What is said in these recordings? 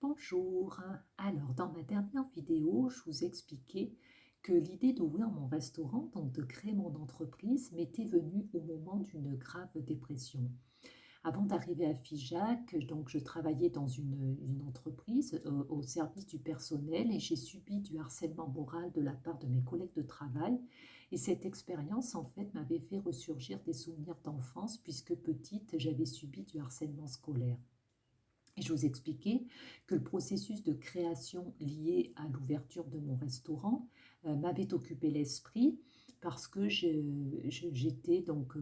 Bonjour. Alors, dans ma dernière vidéo, je vous expliquais que l'idée d'ouvrir mon restaurant, donc de créer mon entreprise, m'était venue au moment d'une grave dépression. Avant d'arriver à FIJAC, donc je travaillais dans une entreprise au service du personnel et j'ai subi du harcèlement moral de la part de mes collègues de travail. Et cette expérience, en fait, m'avait fait ressurgir des souvenirs d'enfance puisque petite, j'avais subi du harcèlement scolaire. Et je vous expliquais que le processus de création lié à l'ouverture de mon restaurant m'avait occupé l'esprit parce que j'étais donc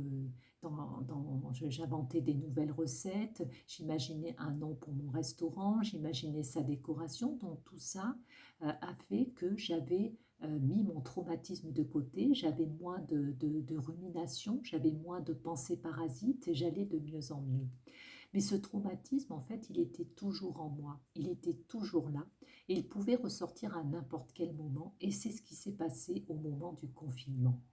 j'inventais des nouvelles recettes, j'imaginais un nom pour mon restaurant, j'imaginais sa décoration. Donc tout ça a fait que j'avais mis mon traumatisme de côté, j'avais moins de rumination, j'avais moins de pensées parasites et j'allais de mieux en mieux. Mais ce traumatisme, en fait, il était toujours en moi, il était toujours là, et il pouvait ressortir à n'importe quel moment, et c'est ce qui s'est passé au moment du confinement.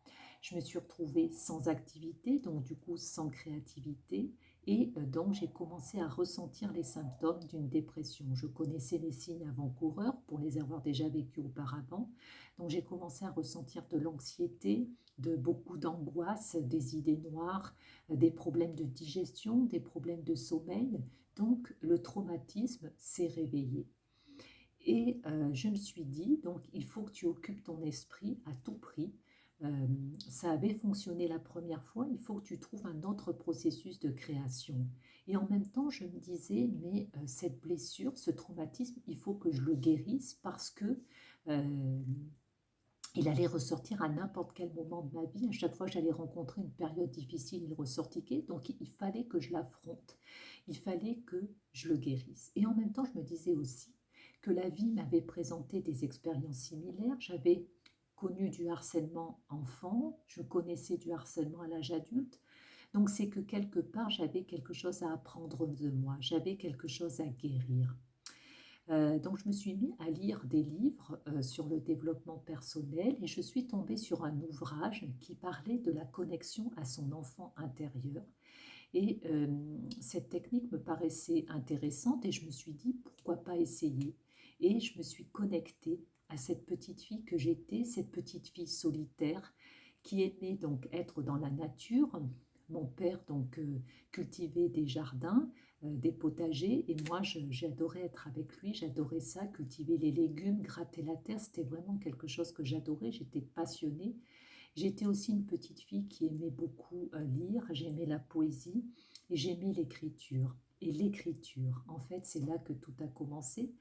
Je me suis retrouvée sans activité, donc du coup sans créativité, et donc j'ai commencé à ressentir les symptômes d'une dépression. Je connaissais les signes avant-coureurs pour les avoir déjà vécus auparavant, donc j'ai commencé à ressentir de l'anxiété, de beaucoup d'angoisse, des idées noires, des problèmes de digestion, des problèmes de sommeil. Donc le traumatisme s'est réveillé. Et je me suis dit, donc il faut que tu occupes ton esprit à tout prix. Euh, Ça avait fonctionné la première fois, il faut que tu trouves un autre processus de création. Et en même temps, je me disais, mais cette blessure, ce traumatisme, il faut que je le guérisse parce que euh, il allait ressortir à n'importe quel moment de ma vie. À chaque fois que j'allais rencontrer une période difficile, il ressortiquait. Donc il fallait que je l'affronte. Il fallait que je le guérisse. Et en même temps, je me disais aussi que la vie m'avait présenté des expériences similaires. J'avais connu du harcèlement enfant, je connaissais du harcèlement à l'âge adulte. Donc c'est que quelque part, j'avais quelque chose à apprendre de moi, j'avais quelque chose à guérir. Donc je me suis mis à lire des livres sur le développement personnel et je suis tombée sur un ouvrage qui parlait de la connexion à son enfant intérieur. Et cette technique me paraissait intéressante et je me suis dit pourquoi pas essayer. Et je me suis connectée à cette petite fille que j'étais, cette petite fille solitaire qui aimait donc être dans la nature. Mon père donc cultivait des jardins, des potagers, et moi j'adorais être avec lui, j'adorais ça, cultiver les légumes, gratter la terre, c'était vraiment quelque chose que j'adorais, j'étais passionnée. J'étais aussi une petite fille qui aimait beaucoup lire, j'aimais la poésie et j'aimais l'écriture. Et l'écriture, en fait, c'est là que tout a commencé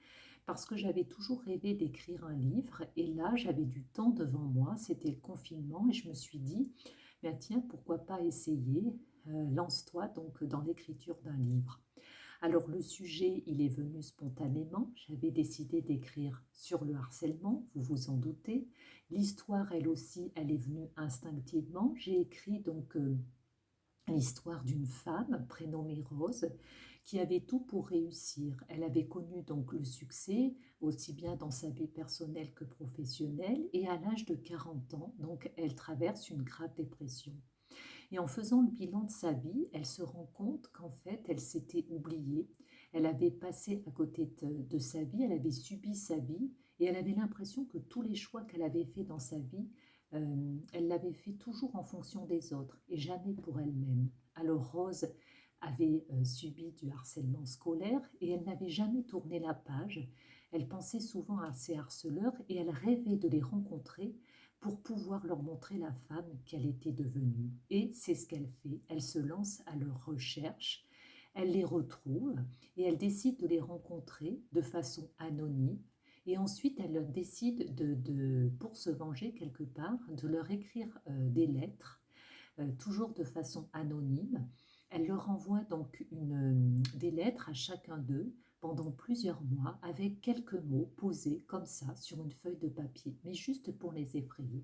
parce que j'avais toujours rêvé d'écrire un livre et là, j'avais du temps devant moi, c'était le confinement et je me suis dit, ben tiens, pourquoi pas essayer, lance-toi donc dans l'écriture d'un livre. Alors le sujet, il est venu spontanément. J'avais décidé d'écrire sur le harcèlement, vous vous en doutez. L'histoire, elle aussi, elle est venue instinctivement. J'ai écrit donc l'histoire d'une femme prénommée Rose qui avait tout pour réussir. Elle avait connu donc le succès aussi bien dans sa vie personnelle que professionnelle et à l'âge de 40 ans, donc elle traverse une grave dépression. Et en faisant le bilan de sa vie, elle se rend compte qu'en fait, elle s'était oubliée. Elle avait passé à côté de sa vie, elle avait subi sa vie et elle avait l'impression que tous les choix qu'elle avait faits dans sa vie, elle l'avait fait toujours en fonction des autres et jamais pour elle-même. Alors Rose avait subi du harcèlement scolaire et elle n'avait jamais tourné la page. Elle pensait souvent à ses harceleurs et elle rêvait de les rencontrer pour pouvoir leur montrer la femme qu'elle était devenue. Et c'est ce qu'elle fait. Elle se lance à leur recherche, elle les retrouve et elle décide de les rencontrer de façon anonyme. Et ensuite, elle décide pour se venger quelque part, de leur écrire des lettres, toujours de façon anonyme. Elle leur envoie donc des lettres à chacun d'eux pendant plusieurs mois avec quelques mots posés comme ça sur une feuille de papier, mais juste pour les effrayer.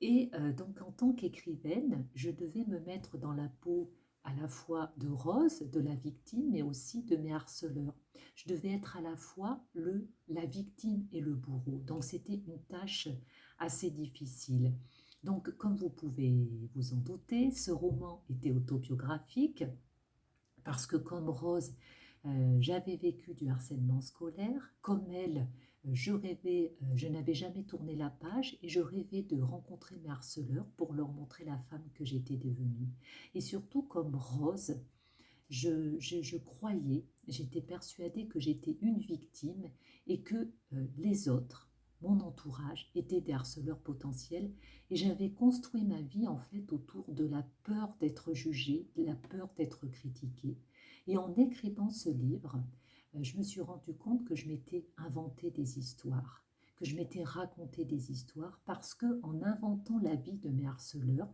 Et donc en tant qu'écrivaine, je devais me mettre dans la peau à la fois de Rose, de la victime, mais aussi de mes harceleurs. Je devais être à la fois la victime et le bourreau. Donc c'était une tâche assez difficile. Donc comme vous pouvez vous en douter, ce roman était autobiographique parce que comme Rose, J'avais vécu du harcèlement scolaire. Comme elle, je rêvais, je n'avais jamais tourné la page et je rêvais de rencontrer mes harceleurs pour leur montrer la femme que j'étais devenue. Et surtout, comme Rose, je croyais, j'étais persuadée que j'étais une victime et que les autres, mon entourage, étaient des harceleurs potentiels et j'avais construit ma vie en fait autour de la peur d'être jugée, de la peur d'être critiquée. Et en écrivant ce livre, je me suis rendu compte que je m'étais inventé des histoires, que je m'étais raconté des histoires parce que en inventant la vie de mes harceleurs,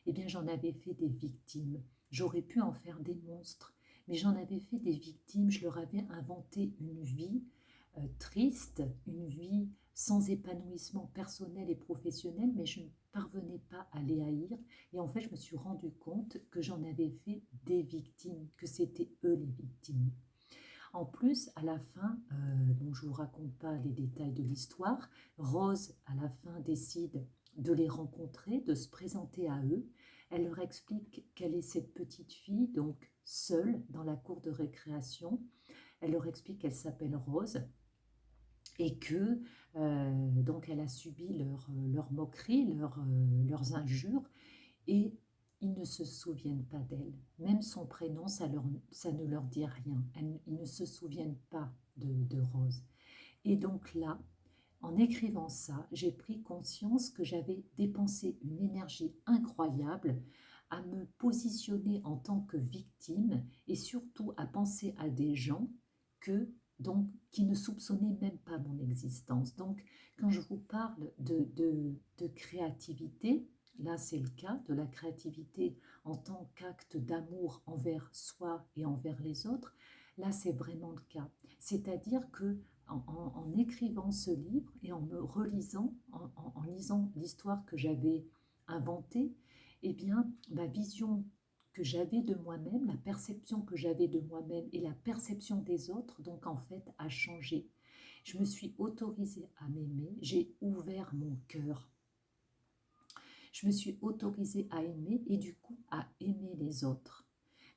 eh bien j'en avais fait des victimes. J'aurais pu en faire des monstres, mais j'en avais fait des victimes, je leur avais inventé une vie triste, une vie sans épanouissement personnel et professionnel, mais je ne parvenais pas à les haïr. Et en fait, je me suis rendu compte que j'en avais fait des victimes, que c'était eux les victimes. En plus, à la fin, bon, je ne vous raconte pas les détails de l'histoire, Rose, à la fin, décide de les rencontrer, de se présenter à eux. Elle leur explique quelle est cette petite fille, donc seule dans la cour de récréation. Elle leur explique qu'elle s'appelle Rose et que donc elle a subi leurs moqueries, leurs injures et ils ne se souviennent pas d'elle. Même son prénom, ça ne leur dit rien. Ils ne se souviennent pas de Rose. Et donc là, en écrivant ça, j'ai pris conscience que j'avais dépensé une énergie incroyable à me positionner en tant que victime et surtout à penser à des gens que, donc, qui ne soupçonnaient même pas mon existence. Donc, quand je vous parle de créativité, là c'est le cas de la créativité en tant qu'acte d'amour envers soi et envers les autres, là c'est vraiment le cas. C'est-à-dire que en écrivant ce livre et en me relisant, en lisant l'histoire que j'avais inventée, eh bien, ma vision que j'avais de moi-même, la perception que j'avais de moi-même et la perception des autres, donc en fait, a changé. Je me suis autorisée à m'aimer, j'ai ouvert mon cœur. Je me suis autorisée à aimer et du coup à aimer les autres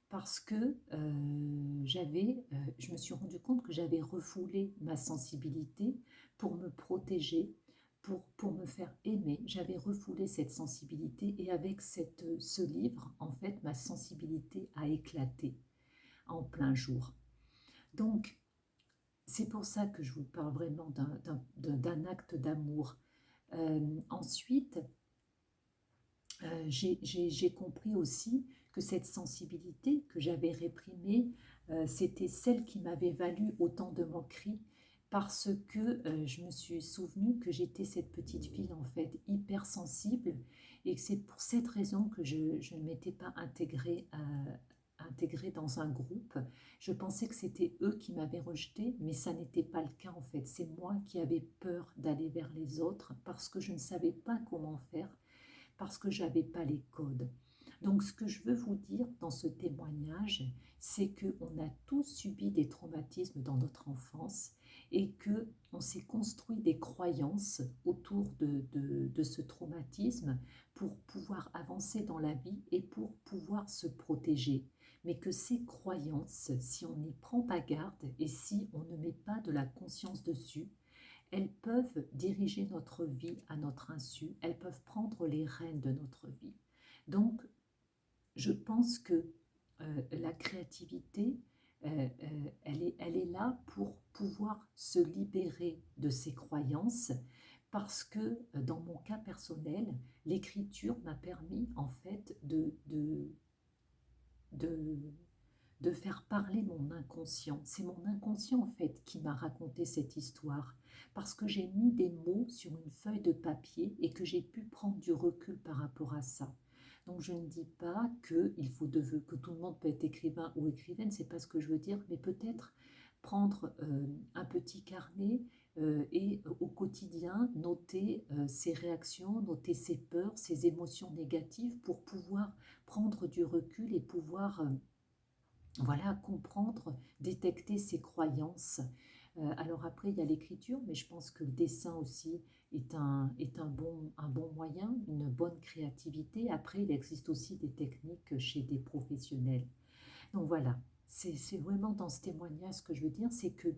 parce que je me suis rendu compte que j'avais refoulé ma sensibilité pour me protéger, pour me faire aimer. J'avais refoulé cette sensibilité et avec ce livre, en fait, ma sensibilité a éclaté en plein jour. Donc, c'est pour ça que je vous parle vraiment d'un acte d'amour. Ensuite, j'ai compris aussi que cette sensibilité que j'avais réprimée, c'était celle qui m'avait valu autant de moqueries parce que je me suis souvenue que j'étais cette petite fille en fait hypersensible et que c'est pour cette raison que je ne m'étais pas intégrée dans un groupe. Je pensais que c'était eux qui m'avaient rejetée, mais ça n'était pas le cas en fait. C'est moi qui avais peur d'aller vers les autres parce que je ne savais pas comment faire parce que je n'avais pas les codes. Donc ce que je veux vous dire dans ce témoignage, c'est qu'on a tous subi des traumatismes dans notre enfance et qu'on s'est construit des croyances autour de ce traumatisme pour pouvoir avancer dans la vie et pour pouvoir se protéger. Mais que ces croyances, si on n'y prend pas garde et si on ne met pas de la conscience dessus, elles peuvent diriger notre vie à notre insu, elles peuvent prendre les rênes de notre vie. Donc, je pense que la créativité, elle est là pour pouvoir se libérer de ces croyances parce que dans mon cas personnel, l'écriture m'a permis en fait de, de faire parler mon inconscient. C'est mon inconscient en fait qui m'a raconté cette histoire parce que j'ai mis des mots sur une feuille de papier et que j'ai pu prendre du recul par rapport à ça. Donc je ne dis pas que tout le monde peut être écrivain ou écrivaine, c'est pas ce que je veux dire, mais peut-être prendre un petit carnet et au quotidien noter ses réactions, noter ses peurs, ses émotions négatives pour pouvoir prendre du recul et pouvoir voilà, comprendre, détecter ses croyances. Alors après, il y a l'écriture, mais je pense que le dessin aussi est un bon moyen, une bonne créativité. Après, il existe aussi des techniques chez des professionnels. Donc voilà. c'est vraiment dans ce témoignage ce que je veux dire, c'est que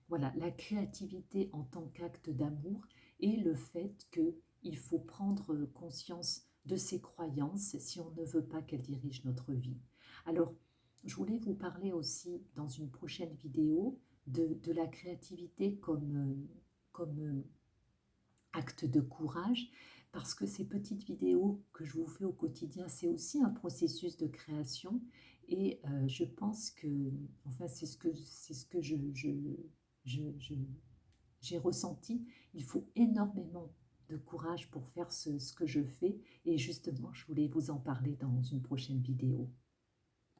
voilà, la créativité en tant qu'acte d'amour et le fait qu'il faut prendre conscience de ses croyances si on ne veut pas qu'elles dirigent notre vie. Alors, je voulais vous parler aussi dans une prochaine vidéo de la créativité comme acte de courage, parce que ces petites vidéos que je vous fais au quotidien, c'est aussi un processus de création et je pense que, enfin c'est ce que je- j'ai ressenti, il faut énormément de courage pour faire ce que je fais et justement je voulais vous en parler dans une prochaine vidéo.